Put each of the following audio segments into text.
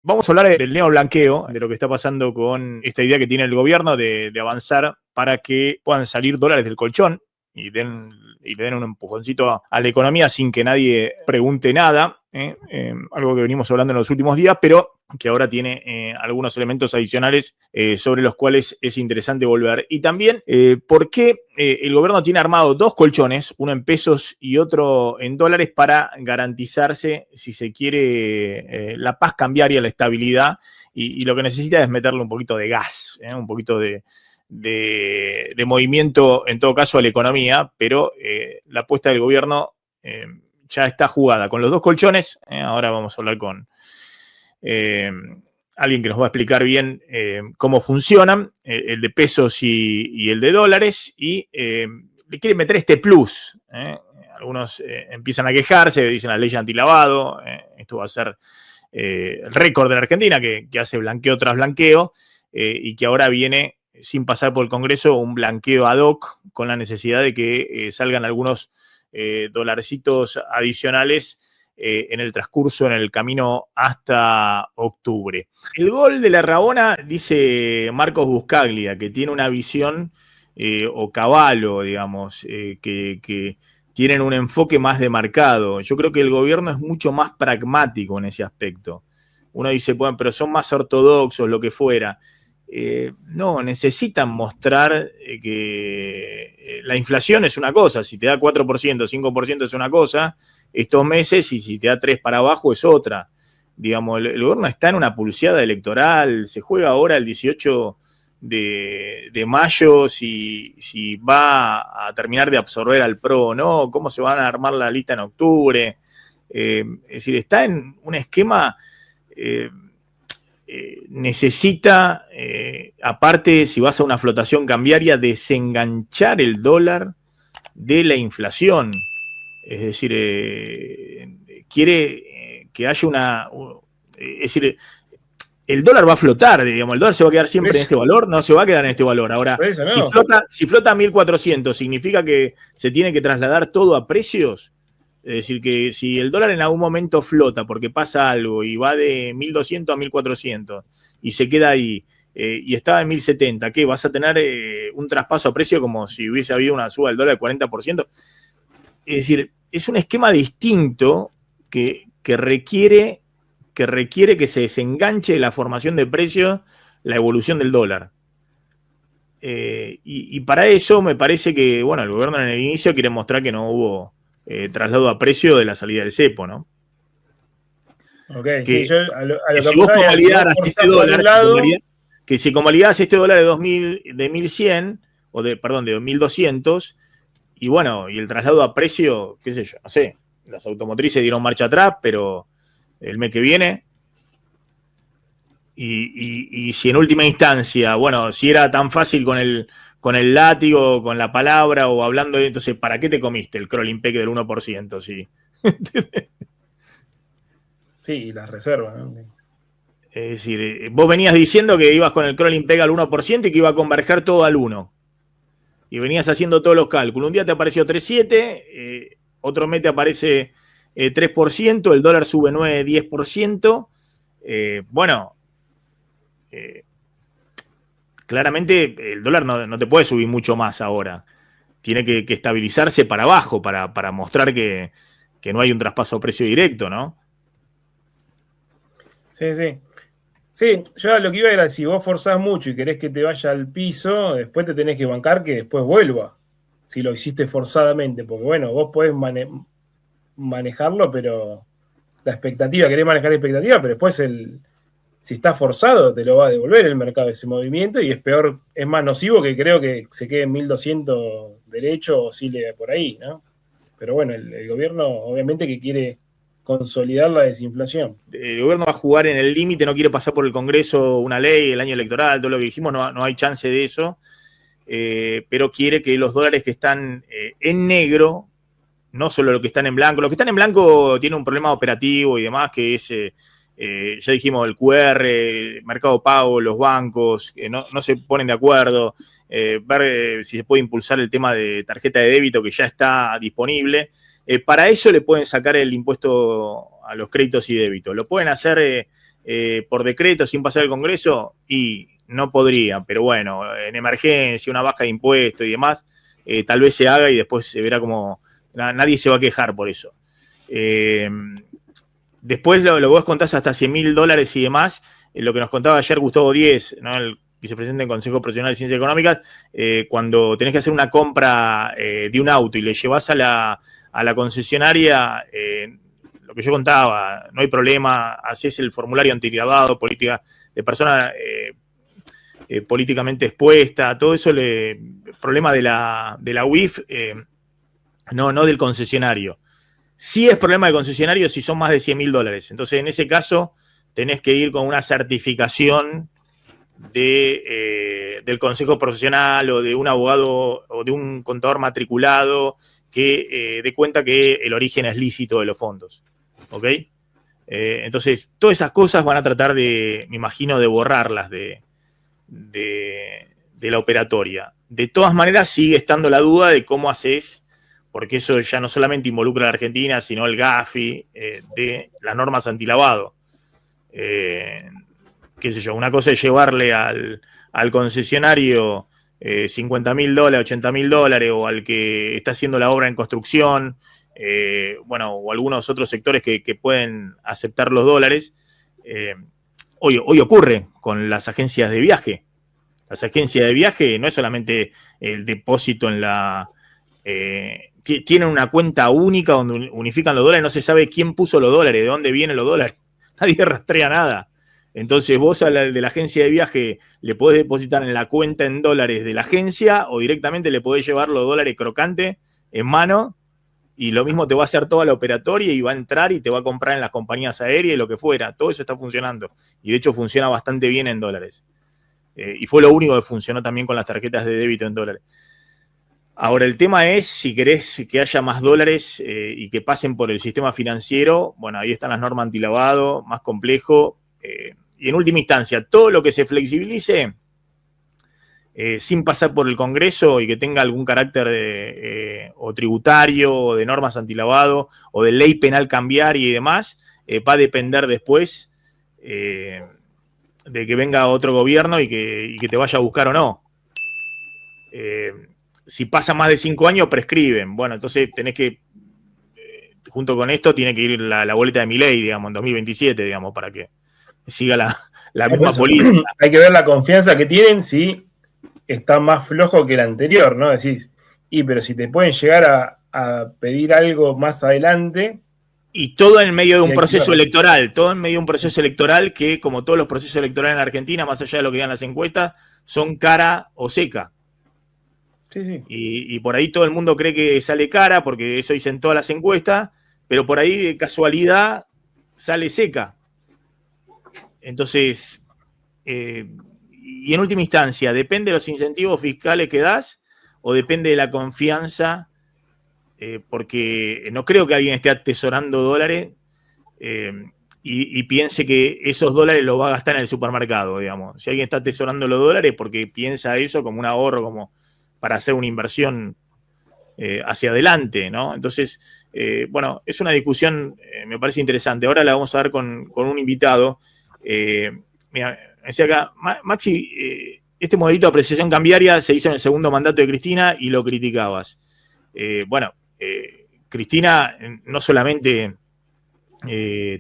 Vamos a hablar del neoblanqueo, de lo que está pasando con esta idea que tiene el gobierno de avanzar para que puedan salir dólares del colchón y le den un empujoncito a la economía sin que nadie pregunte nada, algo que venimos hablando en los últimos días, pero que ahora tiene algunos elementos adicionales sobre los cuales es interesante volver. Y también por qué el gobierno tiene armado dos colchones, uno en pesos y otro en dólares, para garantizarse, si se quiere, la paz cambiaria, la estabilidad, y lo que necesita es meterle un poquito de gas, un poquito de movimiento, en todo caso, a la economía, pero la apuesta del gobierno ya está jugada con los dos colchones. Ahora vamos a hablar con alguien que nos va a explicar bien cómo funcionan, el de pesos y el de dólares, y le quiere meter este plus. Algunos empiezan a quejarse, dicen la ley antilavado, esto va a ser el récord de la Argentina, que hace blanqueo tras blanqueo, y que ahora viene, sin pasar por el Congreso, un blanqueo ad hoc con la necesidad de que salgan algunos dolarcitos adicionales en el transcurso, en el camino hasta octubre. El gol de la Rabona, dice Marcos Buscaglia, que tiene una visión o caballo, digamos, que tienen un enfoque más demarcado. Yo creo que el gobierno es mucho más pragmático en ese aspecto. Uno dice, bueno, pero son más ortodoxos, lo que fuera. No, necesitan mostrar que la inflación es una cosa, si te da 4%, 5% es una cosa estos meses, y si te da 3 para abajo es otra. Digamos, el gobierno está en una pulseada electoral, se juega ahora el 18 de mayo si va a terminar de absorber al PRO o no, cómo se van a armar la lista en octubre. Es decir, está en un esquema... necesita, aparte, si vas a una flotación cambiaria, desenganchar el dólar de la inflación. Es decir, quiere que haya es decir, el dólar va a flotar, digamos, el dólar se va a quedar siempre en este valor, no se va a quedar en este valor. Ahora, no. si flota a 1.400, ¿significa que se tiene que trasladar todo a precios? Es decir, que si el dólar en algún momento flota porque pasa algo y va de 1.200 a 1.400 y se queda ahí y estaba en 1.070, ¿qué? ¿Vas a tener un traspaso a precio como si hubiese habido una suba del dólar del 40%? Es decir, es un esquema distinto que requiere que se desenganche de la formación de precios la evolución del dólar. Y para eso me parece que, bueno, el gobierno en el inicio quiere mostrar que no hubo traslado a precio de la salida del cepo, ¿no? Ok, que, sí, yo a lo que si vos convalidaras este dólar, que si convalidas este dólar de 1.100, o de 2.200, y bueno, y el traslado a precio, qué sé yo, no sé, las automotrices dieron marcha atrás, pero el mes que viene, y si en última instancia, bueno, si era tan fácil con el látigo, con la palabra o hablando de, entonces, ¿para qué te comiste el crawling peg del 1%? Sí. Sí, y las reservas, ¿no? Es decir, vos venías diciendo que ibas con el crawling peg al 1% y que iba a converger todo al 1%. Y venías haciendo todos los cálculos. Un día te apareció 3,7, otro mes te aparece 3%, el dólar sube 9, 10%. Bueno, claramente el dólar no te puede subir mucho más ahora. Tiene que estabilizarse para abajo para mostrar que no hay un traspaso a precio directo, ¿no? Sí, sí. Sí, yo lo que iba era, si vos forzás mucho y querés que te vaya al piso, después te tenés que bancar que después vuelva, si lo hiciste forzadamente, porque bueno, vos podés manejarlo, pero la expectativa, querés manejar la expectativa, pero después si está forzado te lo va a devolver el mercado ese movimiento, y es peor, es más nocivo que creo que se quede en 1.200 derecho o oscile por ahí, ¿no? Pero bueno, el gobierno obviamente que quiere consolidar la desinflación. El gobierno va a jugar en el límite, no quiere pasar por el Congreso una ley, el año electoral, todo lo que dijimos, no hay chance de eso, pero quiere que los dólares que están en negro, no solo los que están en blanco, los que están en blanco tienen un problema operativo y demás, que es, ya dijimos, el QR, el Mercado Pago, los bancos, que no se ponen de acuerdo, ver si se puede impulsar el tema de tarjeta de débito que ya está disponible. Para eso le pueden sacar el impuesto a los créditos y débitos. Lo pueden hacer por decreto sin pasar el Congreso, y no podría, pero bueno, en emergencia, una baja de impuestos y demás, tal vez se haga y después se verá como nadie se va a quejar por eso. Después lo vos contás hasta $100.000 y demás, lo que nos contaba ayer Gustavo Díez, ¿no? El vicepresidente del Consejo Profesional de Ciencias Económicas, cuando tenés que hacer una compra de un auto y le llevas a la concesionaria, lo que yo contaba, no hay problema, haces el formulario antigrabado, política de persona políticamente expuesta, todo eso, problema de la UIF, no del concesionario. Sí es problema del concesionario si son más de $100.000. Entonces, en ese caso, tenés que ir con una certificación del Consejo Profesional o de un abogado o de un contador matriculado que dé cuenta que el origen es lícito de los fondos. ¿Ok? Entonces, todas esas cosas van a tratar me imagino, de borrarlas de la operatoria. De todas maneras, sigue estando la duda de cómo haces, porque eso ya no solamente involucra a la Argentina, sino el GAFI, de las normas antilavado. Qué sé yo, una cosa es llevarle al concesionario $50.000, $80.000, o al que está haciendo la obra en construcción, o algunos otros sectores que pueden aceptar los dólares. Hoy ocurre con las agencias de viaje. Las agencias de viaje no es solamente el depósito en tienen una cuenta única donde unifican los dólares, no se sabe quién puso los dólares, de dónde vienen los dólares, nadie rastrea nada. Entonces vos de la agencia de viaje le podés depositar en la cuenta en dólares de la agencia, o directamente le podés llevar los dólares crocantes en mano, y lo mismo te va a hacer toda la operatoria y va a entrar y te va a comprar en las compañías aéreas y lo que fuera. Todo eso está funcionando, y de hecho funciona bastante bien en dólares. Y fue lo único que funcionó también con las tarjetas de débito en dólares. Ahora, el tema es, si querés que haya más dólares y que pasen por el sistema financiero, bueno, ahí están las normas antilavado, más complejo. Y en última instancia, todo lo que se flexibilice sin pasar por el Congreso y que tenga algún carácter o tributario, o de normas antilavado, o de ley penal cambiaria y demás, va a depender después de que venga otro gobierno y que te vaya a buscar o no. Si pasa más de 5 años, prescriben. Bueno, entonces tenés que, junto con esto, tiene que ir la boleta de Milei, digamos, en 2027, digamos, para que siga la misma política. Hay que ver la confianza que tienen si está más flojo que el anterior, ¿no? Decís, pero si te pueden llegar a pedir algo más adelante. Y todo en medio de un proceso electoral, todo en medio de un proceso electoral que, como todos los procesos electorales en Argentina, más allá de lo que digan las encuestas, son cara o seca. Sí, sí. Y por ahí todo el mundo cree que sale cara, porque eso dicen todas las encuestas, pero por ahí de casualidad sale seca. Entonces, y en última instancia, ¿depende de los incentivos fiscales que das o depende de la confianza? Porque no creo que alguien esté atesorando dólares y piense que esos dólares los va a gastar en el supermercado, digamos. Si alguien está atesorando los dólares porque piensa eso como un ahorro, como para hacer una inversión hacia adelante, ¿no? Entonces, es una discusión, me parece interesante. Ahora la vamos a ver con un invitado. Mira, decía acá, Maxi, este modelito de apreciación cambiaria se hizo en el segundo mandato de Cristina y lo criticabas. Cristina no solamente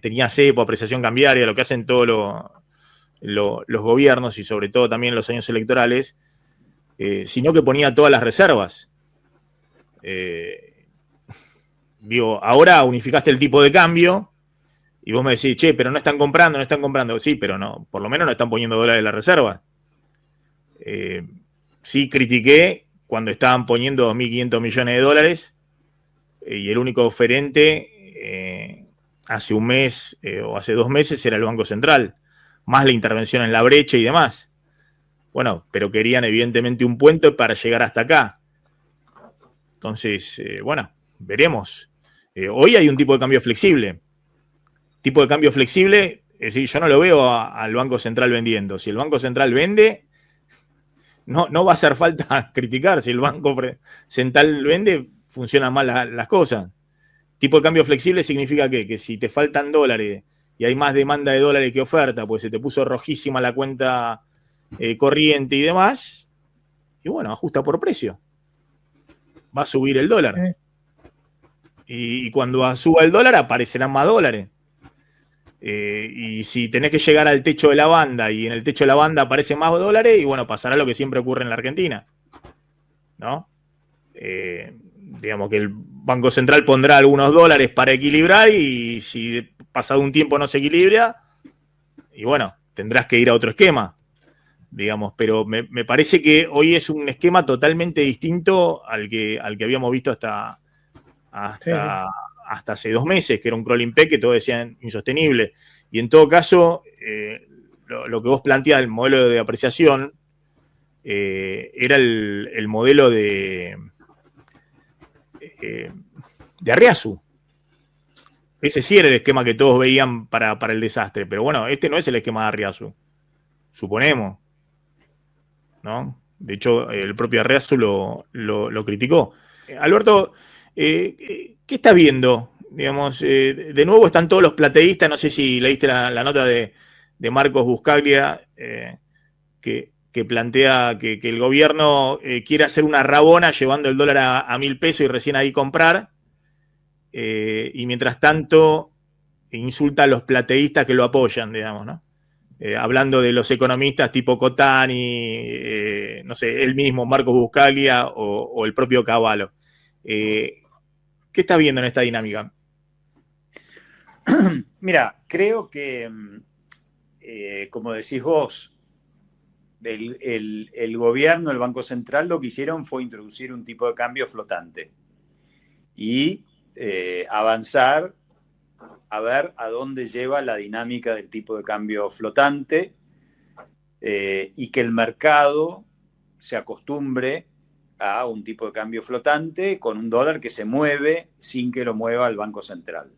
tenía cepo, apreciación cambiaria, lo que hacen todos los gobiernos y sobre todo también en los años electorales, sino que ponía todas las reservas. Ahora unificaste el tipo de cambio y vos me decís, che, pero no están comprando. Sí, pero no, por lo menos no están poniendo dólares en la reserva. Sí critiqué cuando estaban poniendo 2.500 millones de dólares y el único oferente hace un mes o hace 2 meses era el Banco Central, más la intervención en la brecha y demás. Bueno, pero querían evidentemente un puente para llegar hasta acá. Entonces, veremos. Hoy hay un tipo de cambio flexible. Tipo de cambio flexible, es decir, yo no lo veo al Banco Central vendiendo. Si el Banco Central vende, no va a hacer falta criticar. Si el Banco Central vende, funcionan mal las cosas. Tipo de cambio flexible significa que si te faltan dólares y hay más demanda de dólares que oferta, pues se te puso rojísima la cuenta corriente y demás, y bueno, ajusta por precio. Va a subir el dólar. Y cuando suba el dólar, aparecerán más dólares. Y si tenés que llegar al techo de la banda y en el techo de la banda aparecen más dólares, y bueno, pasará lo que siempre ocurre en la Argentina, ¿no? Digamos que el Banco Central pondrá algunos dólares para equilibrar, y si pasado un tiempo no se equilibra, y bueno, tendrás que ir a otro esquema, digamos, pero me parece que hoy es un esquema totalmente distinto al que habíamos visto hasta hace 2 meses, que era un crawling peg que todos decían insostenible. Y en todo caso, lo que vos planteás, el modelo de apreciación, era el modelo de Arriazu. Ese sí era el esquema que todos veían para el desastre, pero bueno, este no es el esquema de Arriazu, suponemos, ¿no? De hecho, el propio Arriazu lo criticó. Alberto, ¿qué estás viendo? Digamos, de nuevo están todos los plateístas, no sé si leíste la nota de Marcos Buscaglia, que plantea que el gobierno quiere hacer una rabona llevando el dólar a 1.000 pesos y recién ahí comprar, y mientras tanto insulta a los plateístas que lo apoyan, digamos, ¿no? Hablando de los economistas tipo Cotani, no sé, él mismo, Marcos Buscaglia o el propio Cavallo. ¿Qué estás viendo en esta dinámica? Mira, creo que, como decís vos, el gobierno, el Banco Central, lo que hicieron fue introducir un tipo de cambio flotante y avanzar a ver a dónde lleva la dinámica del tipo de cambio flotante, y que el mercado se acostumbre a un tipo de cambio flotante con un dólar que se mueve sin que lo mueva el Banco Central.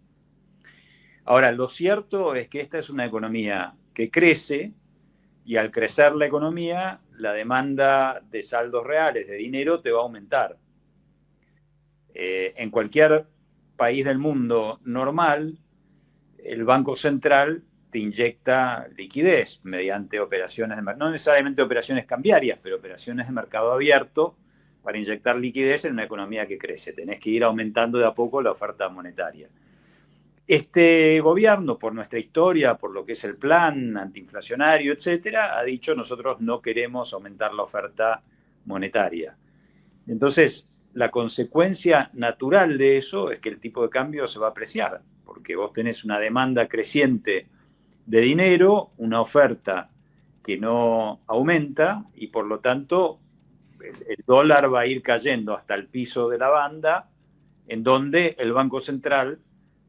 Ahora, lo cierto es que esta es una economía que crece, y al crecer la economía, la demanda de saldos reales, de dinero, te va a aumentar. En cualquier país del mundo normal, el Banco Central te inyecta liquidez mediante operaciones, no necesariamente operaciones cambiarias, pero operaciones de mercado abierto para inyectar liquidez en una economía que crece. Tenés que ir aumentando de a poco la oferta monetaria. Este gobierno, por nuestra historia, por lo que es el plan antiinflacionario, etcétera, ha dicho: nosotros no queremos aumentar la oferta monetaria. Entonces, la consecuencia natural de eso es que el tipo de cambio se va a apreciar, porque vos tenés una demanda creciente de dinero, una oferta que no aumenta, y por lo tanto el dólar va a ir cayendo hasta el piso de la banda, en donde el Banco Central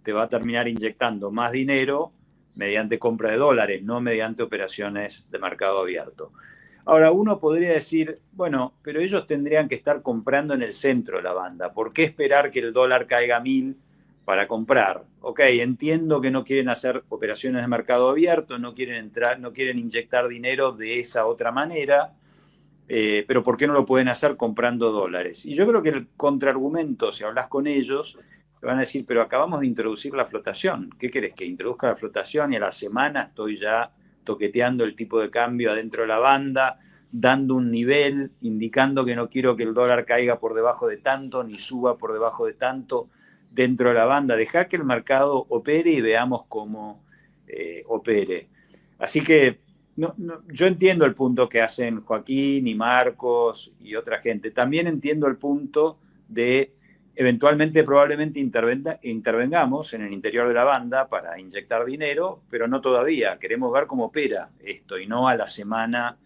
te va a terminar inyectando más dinero mediante compra de dólares, no mediante operaciones de mercado abierto. Ahora, uno podría decir, bueno, pero ellos tendrían que estar comprando en el centro de la banda. ¿Por qué esperar que el dólar caiga a 1.000 para comprar? Ok, entiendo que no quieren hacer operaciones de mercado abierto, no quieren inyectar dinero de esa otra manera, pero ¿por qué no lo pueden hacer comprando dólares? Y yo creo que el contraargumento, si hablas con ellos, te van a decir: pero acabamos de introducir la flotación. ¿Qué querés? ¿Que introduzca la flotación y a la semana estoy ya toqueteando el tipo de cambio adentro de la banda, dando un nivel, indicando que no quiero que el dólar caiga por debajo de tanto, ni suba por debajo de tanto dentro de la banda? Dejá que el mercado opere y veamos cómo opere. Así que yo entiendo el punto que hacen Joaquín y Marcos y otra gente. También entiendo el punto de eventualmente, probablemente intervengamos en el interior de la banda para inyectar dinero, pero no todavía. Queremos ver cómo opera esto y no a la semana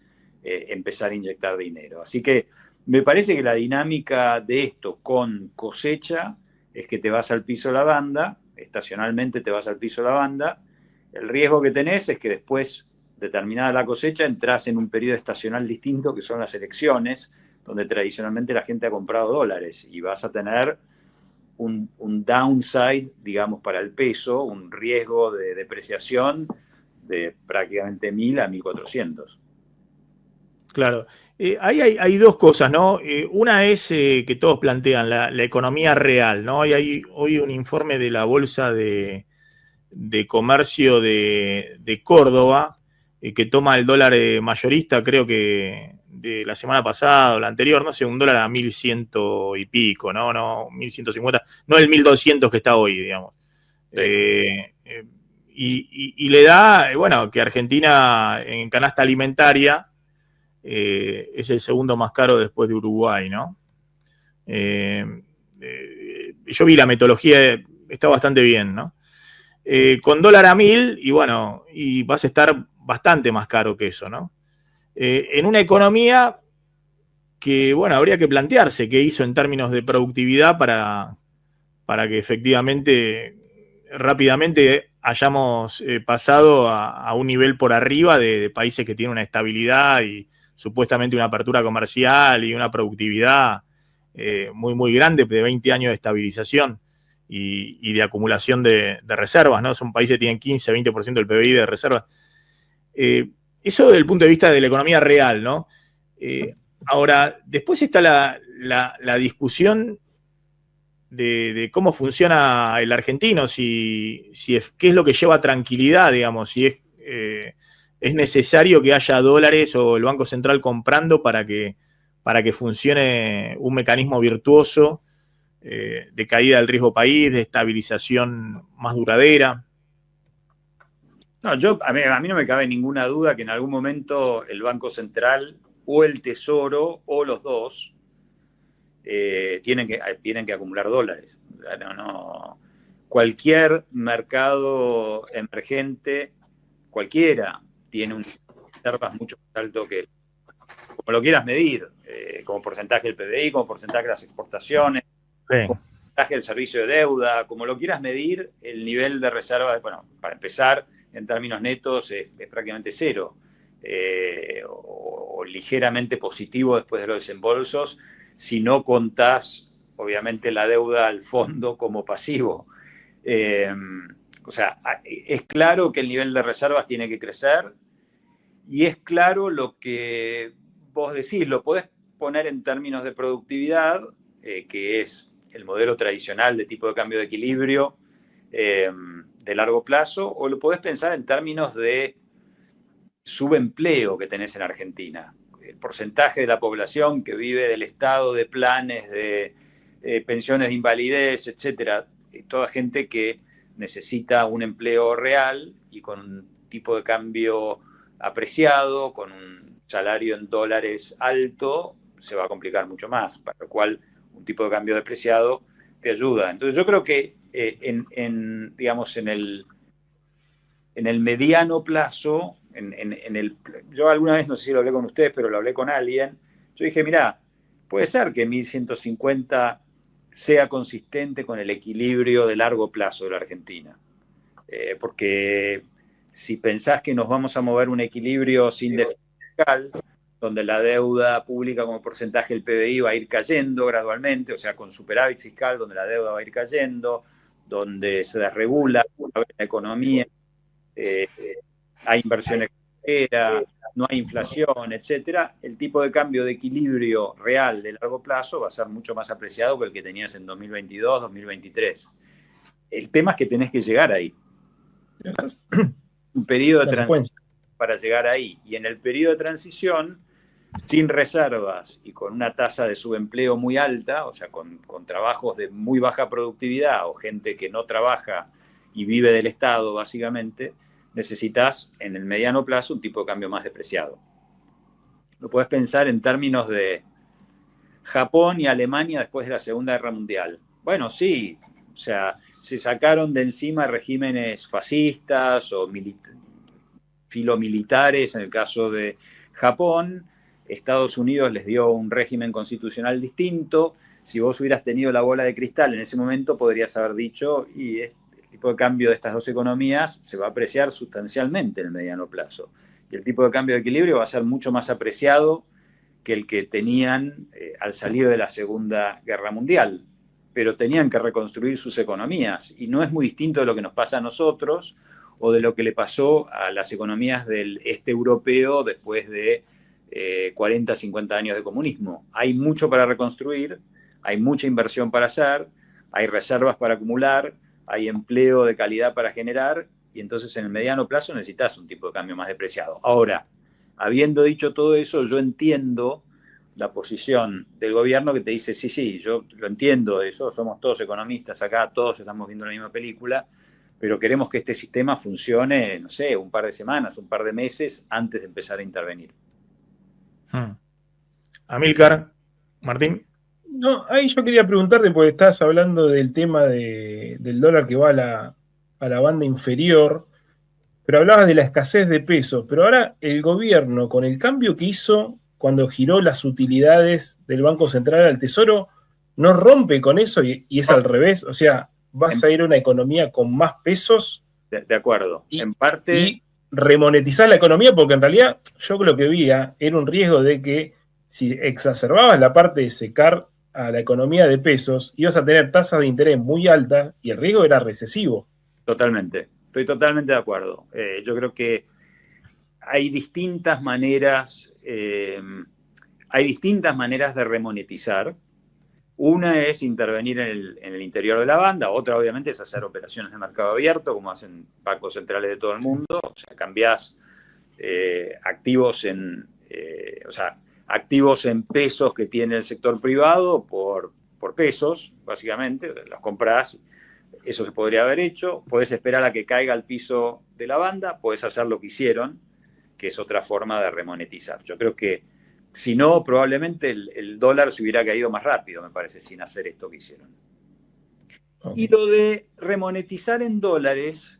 empezar a inyectar dinero. Así que me parece que la dinámica de esto con cosecha es que te vas al piso de la banda, estacionalmente te vas al piso de la banda. El riesgo que tenés es que después, determinada la cosecha, entras en un periodo estacional distinto, que son las elecciones, donde tradicionalmente la gente ha comprado dólares, y vas a tener un downside, digamos, para el peso, un riesgo de depreciación de prácticamente 1.000 a 1.400. Claro. Ahí hay dos cosas, ¿no? Una es que todos plantean la economía real, ¿no? Hay hoy un informe de la Bolsa de Comercio de Córdoba, que toma el dólar mayorista, creo que de la semana pasada o la anterior, no sé, un dólar a 1.100 y pico, no 1.150, no el 1.200 que está hoy, digamos. Sí. Y le da, bueno, que Argentina en canasta alimentaria es el segundo más caro después de Uruguay, ¿no? Yo vi la metodología, está bastante bien, ¿no? Con dólar a 1.000, y bueno, y vas a estar bastante más caro que eso, ¿no? En una economía que, bueno, habría que plantearse qué hizo en términos de productividad para que efectivamente rápidamente hayamos pasado a un nivel por arriba de países que tienen una estabilidad y supuestamente una apertura comercial y una productividad muy, muy grande, de 20 años de estabilización y de acumulación de reservas, ¿no? Son países que tienen 15, 20% del PBI de reservas. Eso desde el punto de vista de la economía real, ¿no? Ahora, después está la discusión de cómo funciona el argentino, qué es lo que lleva tranquilidad, digamos, si es necesario que haya dólares o el Banco Central comprando para que funcione un mecanismo virtuoso de caída del riesgo país, de estabilización más duradera. No, a mí no me cabe ninguna duda que en algún momento el Banco Central o el Tesoro o los dos tienen que acumular dólares. Cualquier mercado emergente, cualquiera, tiene un reservas mucho más alto que, como lo quieras medir, como porcentaje del PBI, como porcentaje de las exportaciones, Sí. como porcentaje del servicio de deuda, como lo quieras medir, el nivel de reservas, bueno, para empezar, en términos netos es prácticamente cero, o ligeramente positivo después de los desembolsos, si no contás, obviamente, la deuda al fondo como pasivo. O sea, es claro que el nivel de reservas tiene que crecer y es claro lo que vos decís, lo podés poner en términos de productividad, que es el modelo tradicional de tipo de cambio de equilibrio de largo plazo, o lo podés pensar en términos de subempleo que tenés en Argentina. El porcentaje de la población que vive del estado de planes, de pensiones de invalidez, etcétera, toda gente que necesita un empleo real y con un tipo de cambio apreciado, con un salario en dólares alto, se va a complicar mucho más, para lo cual un tipo de cambio depreciado te ayuda. Entonces yo creo que digamos, en el mediano plazo, yo alguna vez, no sé si lo hablé con ustedes, pero lo hablé con alguien, yo dije, mirá, puede ser que 1.150 sea consistente con el equilibrio de largo plazo de la Argentina. Porque si pensás que nos vamos a mover un equilibrio sin déficit fiscal, donde la deuda pública como porcentaje del PBI va a ir cayendo gradualmente, o sea, con superávit fiscal, donde la deuda va a ir cayendo, donde se desregula la economía, hay inversión extranjera, no hay inflación, etcétera, el tipo de cambio de equilibrio real de largo plazo va a ser mucho más apreciado que el que tenías en 2022, 2023. El tema es que tenés que llegar ahí. Un periodo de transición para llegar ahí. Y en el periodo de transición, sin reservas y con una tasa de subempleo muy alta, o sea, con trabajos de muy baja productividad o gente que no trabaja y vive del Estado, básicamente, necesitas en el mediano plazo un tipo de cambio más depreciado. Lo puedes pensar en términos de Japón y Alemania después de la Segunda Guerra Mundial. Bueno, sí, o sea, se sacaron de encima regímenes fascistas o filomilitares en el caso de Japón. Estados Unidos les dio un régimen constitucional distinto. Si vos hubieras tenido la bola de cristal en ese momento, podrías haber dicho, y el tipo de cambio de estas dos economías se va a apreciar sustancialmente en el mediano plazo. Y el tipo de cambio de equilibrio va a ser mucho más apreciado que el que tenían al salir de la Segunda Guerra Mundial. Pero tenían que reconstruir sus economías. Y no es muy distinto de lo que nos pasa a nosotros o de lo que le pasó a las economías del este europeo después de 40, 50 años de comunismo. Hay mucho para reconstruir, hay mucha inversión para hacer, hay reservas para acumular, hay empleo de calidad para generar, y entonces en el mediano plazo necesitas un tipo de cambio más depreciado. Ahora, habiendo dicho todo eso, yo entiendo la posición del gobierno que te dice, sí, yo lo entiendo, eso, somos todos economistas acá, todos estamos viendo la misma película, pero queremos que este sistema funcione, no sé, un par de semanas, un par de meses antes de empezar a intervenir. Amílcar, Martín. No, ahí yo quería preguntarte, porque estás hablando del tema del dólar que va a la banda inferior, pero hablabas de la escasez de pesos, pero ahora el gobierno, con el cambio que hizo cuando giró las utilidades del Banco Central al Tesoro, no rompe con eso y es al revés, o sea, vas a ir a una economía con más pesos. De acuerdo, en parte. Y remonetizar la economía, porque en realidad yo lo que veía era un riesgo de que si exacerbabas la parte de secar a la economía de pesos, ibas a tener tasas de interés muy altas y el riesgo era recesivo. Totalmente, estoy totalmente de acuerdo. Yo creo que hay distintas maneras de remonetizar. Una es intervenir en el interior de la banda, otra obviamente es hacer operaciones de mercado abierto, como hacen bancos centrales de todo el mundo, o sea, cambiás activos en pesos que tiene el sector privado por pesos, básicamente, los comprás, eso se podría haber hecho, podés esperar a que caiga al piso de la banda, podés hacer lo que hicieron, que es otra forma de remonetizar. Yo creo que si no, probablemente el dólar se hubiera caído más rápido, me parece, sin hacer esto que hicieron. Okay. Y lo de remonetizar en dólares,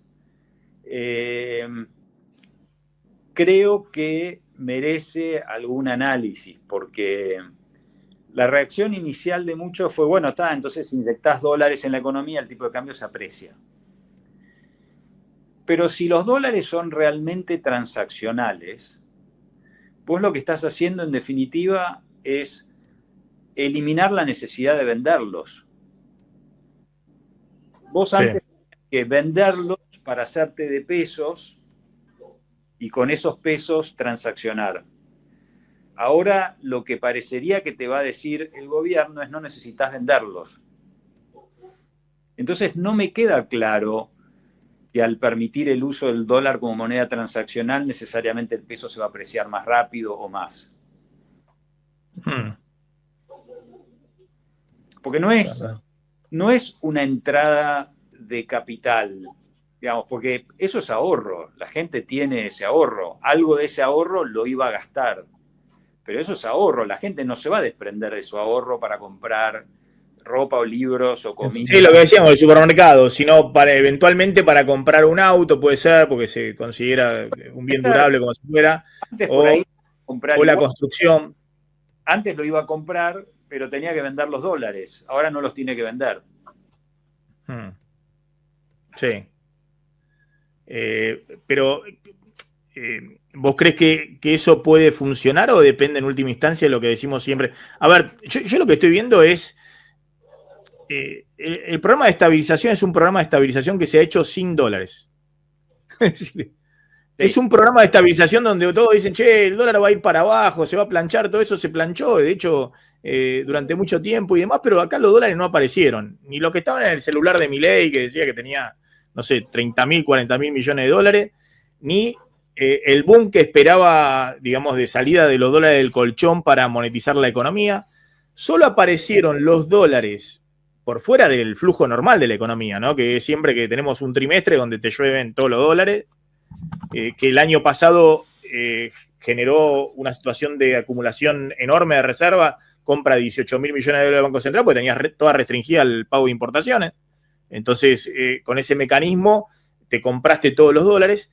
creo que merece algún análisis, porque la reacción inicial de muchos fue, bueno, entonces inyectás dólares en la economía, el tipo de cambio se aprecia. Pero si los dólares son realmente transaccionales, vos lo que estás haciendo en definitiva es eliminar la necesidad de venderlos. Vos antes tenías que venderlos para hacerte de pesos y con esos pesos transaccionar. Ahora lo que parecería que te va a decir el gobierno es no necesitas venderlos. Entonces no me queda claro que al permitir el uso del dólar como moneda transaccional necesariamente el peso se va a apreciar más rápido o más. Porque no es una entrada de capital, digamos, porque eso es ahorro, la gente tiene ese ahorro, algo de ese ahorro lo iba a gastar, pero eso es ahorro, la gente no se va a desprender de su ahorro para comprar ropa o libros o comida. Sí, lo que decíamos del supermercado, sino eventualmente para comprar un auto, puede ser, porque se considera un bien durable como si fuera, antes por ahí comprar o la construcción. Antes lo iba a comprar, pero tenía que vender los dólares, ahora no los tiene que vender. Sí. Pero ¿vos crees que eso puede funcionar o depende en última instancia de lo que decimos siempre? A ver, yo lo que estoy viendo es el programa de estabilización es un programa de estabilización que se ha hecho sin dólares. Es un programa de estabilización donde todos dicen, che, el dólar va a ir para abajo, se va a planchar, todo eso se planchó, de hecho, durante mucho tiempo y demás, pero acá los dólares no aparecieron. Ni lo que estaban en el celular de Milei, que decía que tenía, no sé, 30.000, 40.000 millones de dólares, ni el boom que esperaba, digamos, de salida de los dólares del colchón para monetizar la economía. Solo aparecieron los dólares por fuera del flujo normal de la economía, ¿no? Que siempre que tenemos un trimestre donde te llueven todos los dólares, que el año pasado generó una situación de acumulación enorme de reserva, compra 18.000 millones de dólares del Banco Central, porque tenía toda restringida el pago de importaciones. Entonces, con ese mecanismo, te compraste todos los dólares.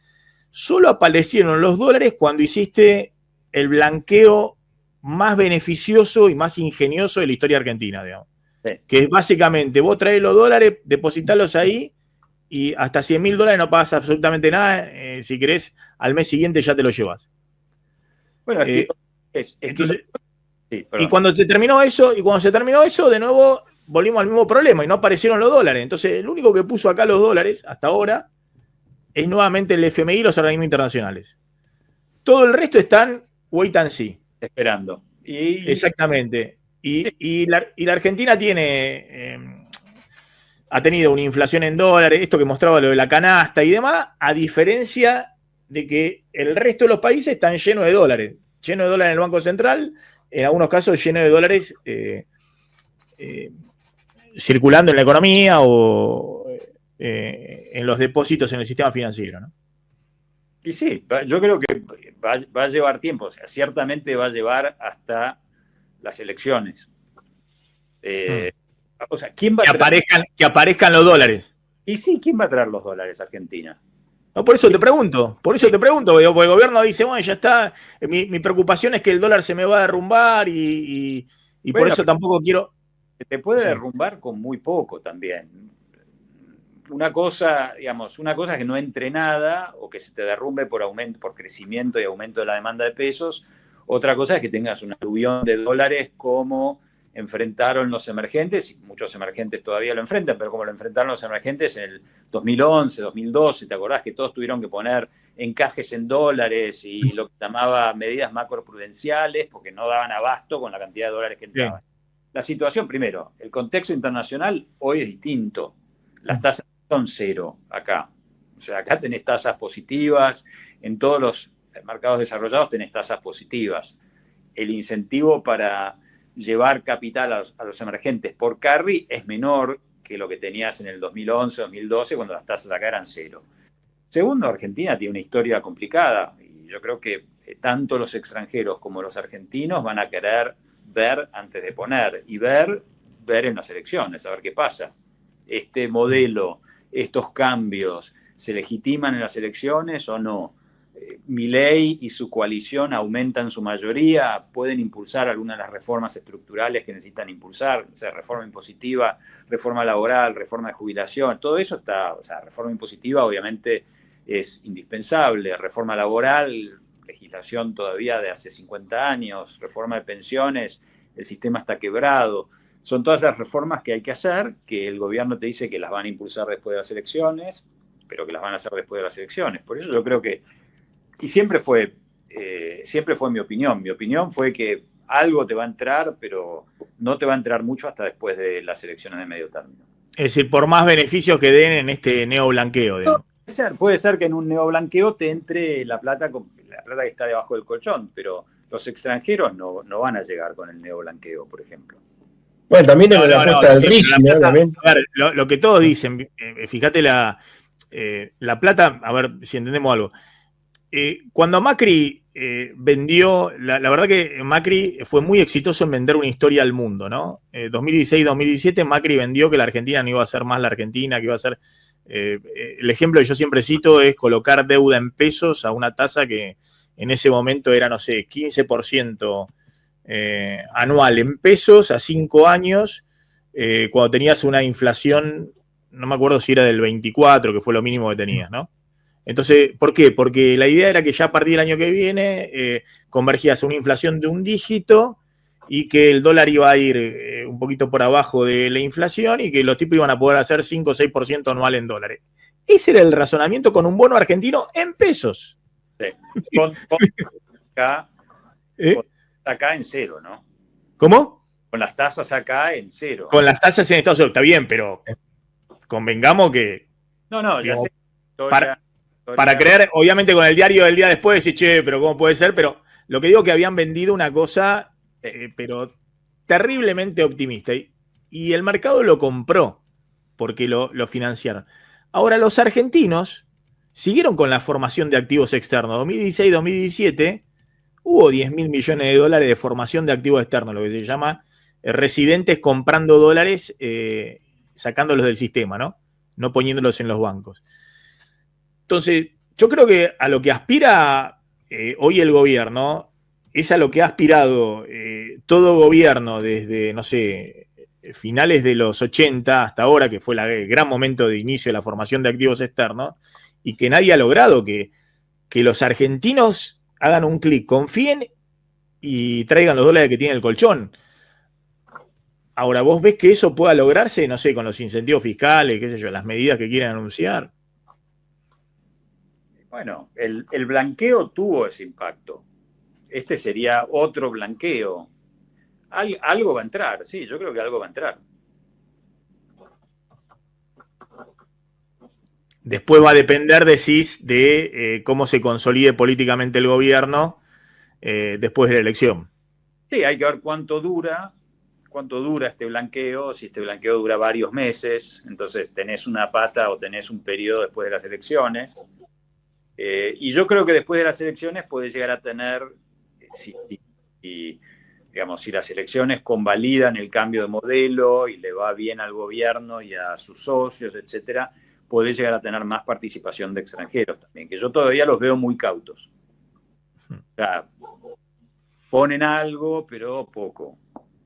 Solo aparecieron los dólares cuando hiciste el blanqueo más beneficioso y más ingenioso de la historia argentina, digamos. Sí. Que es básicamente, vos traes los dólares, depositarlos ahí, y hasta 100.000 dólares no pagas absolutamente nada. Si querés, al mes siguiente ya te lo llevas. Bueno, entonces, y cuando se terminó eso, de nuevo volvimos al mismo problema y no aparecieron los dólares. Entonces, el único que puso acá los dólares hasta ahora es nuevamente el FMI y los organismos internacionales. Todo el resto están wait and see. Esperando. Exactamente. Y la Argentina tiene... ha tenido una inflación en dólares, esto que mostraba lo de la canasta y demás, a diferencia de que el resto de los países están llenos de dólares en el Banco Central, en algunos casos llenos de dólares circulando en la economía o en los depósitos en el sistema financiero, ¿no? Y sí, yo creo que va a llevar tiempo, o sea, ciertamente va a llevar hasta las elecciones. O sea, ¿quién va a traer? Que aparezcan los dólares. Y sí, ¿quién va a traer los dólares a Argentina? No, por eso te pregunto, porque el gobierno dice, bueno, ya está, mi preocupación es que el dólar se me va a derrumbar y bueno, por eso tampoco quiero... Se te puede derrumbar con muy poco también. Una cosa es que no entre nada o que se te derrumbe por crecimiento y aumento de la demanda de pesos. Otra cosa es que tengas un aluvión de dólares como enfrentaron los emergentes, y muchos emergentes todavía lo enfrentan, pero como lo enfrentaron los emergentes en el 2011, 2012, ¿te acordás que todos tuvieron que poner encajes en dólares y lo que llamaba medidas macroprudenciales porque no daban abasto con la cantidad de dólares que entraban? Sí. La situación, primero, el contexto internacional hoy es distinto. Las tasas son cero acá. O sea, acá tenés tasas positivas, en todos los mercados desarrollados tenés tasas positivas. El incentivo para llevar capital a los emergentes por carry es menor que lo que tenías en el 2011, 2012, cuando las tasas acá eran cero. Segundo, Argentina tiene una historia complicada y yo creo que tanto los extranjeros como los argentinos van a querer ver antes de poner y ver en las elecciones, a ver qué pasa. Este modelo, estos cambios, ¿se legitiman en las elecciones o no? Milei y su coalición aumentan su mayoría, pueden impulsar algunas de las reformas estructurales que necesitan impulsar, o sea, reforma impositiva, reforma laboral, reforma de jubilación, todo eso está, o sea, reforma impositiva obviamente es indispensable, reforma laboral, legislación todavía de hace 50 años, reforma de pensiones, el sistema está quebrado. Son todas las reformas que hay que hacer, que el gobierno te dice que las van a impulsar después de las elecciones, pero que las van a hacer después de las elecciones. Por eso yo creo que, y siempre fue mi opinión. Mi opinión fue que algo te va a entrar, pero no te va a entrar mucho hasta después de las elecciones de medio término. Es decir, por más beneficios que den en este neoblanqueo. No, puede ser que en un neoblanqueo te entre la plata que está debajo del colchón, pero los extranjeros no van a llegar con el neoblanqueo, por ejemplo. Bueno, también en la apuesta del RIGI, ¿no? A ver, lo que todos dicen, fíjate la plata, a ver si entendemos algo. Cuando Macri vendió, la verdad que Macri fue muy exitoso en vender una historia al mundo, ¿no? 2016-2017 Macri vendió que la Argentina no iba a ser más la Argentina, que iba a ser... el ejemplo que yo siempre cito es colocar deuda en pesos a una tasa que en ese momento era, no sé, 15% anual en pesos a 5 años, cuando tenías una inflación, no me acuerdo si era del 24, que fue lo mínimo que tenías, ¿no? Entonces, ¿por qué? Porque la idea era que ya a partir del año que viene convergías a una inflación de un dígito y que el dólar iba a ir un poquito por abajo de la inflación y que los tipos iban a poder hacer 5 o 6% anual en dólares. Ese era el razonamiento con un bono argentino en pesos. Sí. Acá en cero, ¿no? ¿Cómo? Con las tasas acá en cero. Con las tasas en Estados Unidos, está bien, pero convengamos que... No, ya sé. Para creer, obviamente con el diario del día después, decir, che, pero ¿cómo puede ser? Pero lo que digo es que habían vendido una cosa, pero terriblemente optimista. Y el mercado lo compró porque lo financiaron. Ahora, los argentinos siguieron con la formación de activos externos. 2016-2017 hubo 10.000 millones de dólares de formación de activos externos, lo que se llama residentes comprando dólares, sacándolos del sistema, ¿no? No poniéndolos en los bancos. Entonces, yo creo que a lo que aspira hoy el gobierno es a lo que ha aspirado todo gobierno desde, no sé, finales de los 80 hasta ahora, que fue el gran momento de inicio de la formación de activos externos, y que nadie ha logrado que los argentinos hagan un clic, confíen y traigan los dólares que tiene el colchón. Ahora, ¿vos ves que eso pueda lograrse, no sé, con los incentivos fiscales, qué sé yo, las medidas que quieren anunciar? Bueno, el blanqueo tuvo ese impacto. Este sería otro blanqueo. Algo va a entrar, sí, yo creo que algo va a entrar. Después va a depender, decís, de cómo se consolide políticamente el gobierno después de la elección. Sí, hay que ver cuánto dura este blanqueo, si este blanqueo dura varios meses, entonces tenés una pata o tenés un periodo después de las elecciones. Y yo creo que después de las elecciones puede llegar a tener, digamos, si las elecciones convalidan el cambio de modelo y le va bien al gobierno y a sus socios, etcétera, puede llegar a tener más participación de extranjeros también, que yo todavía los veo muy cautos. O sea, ponen algo, pero poco.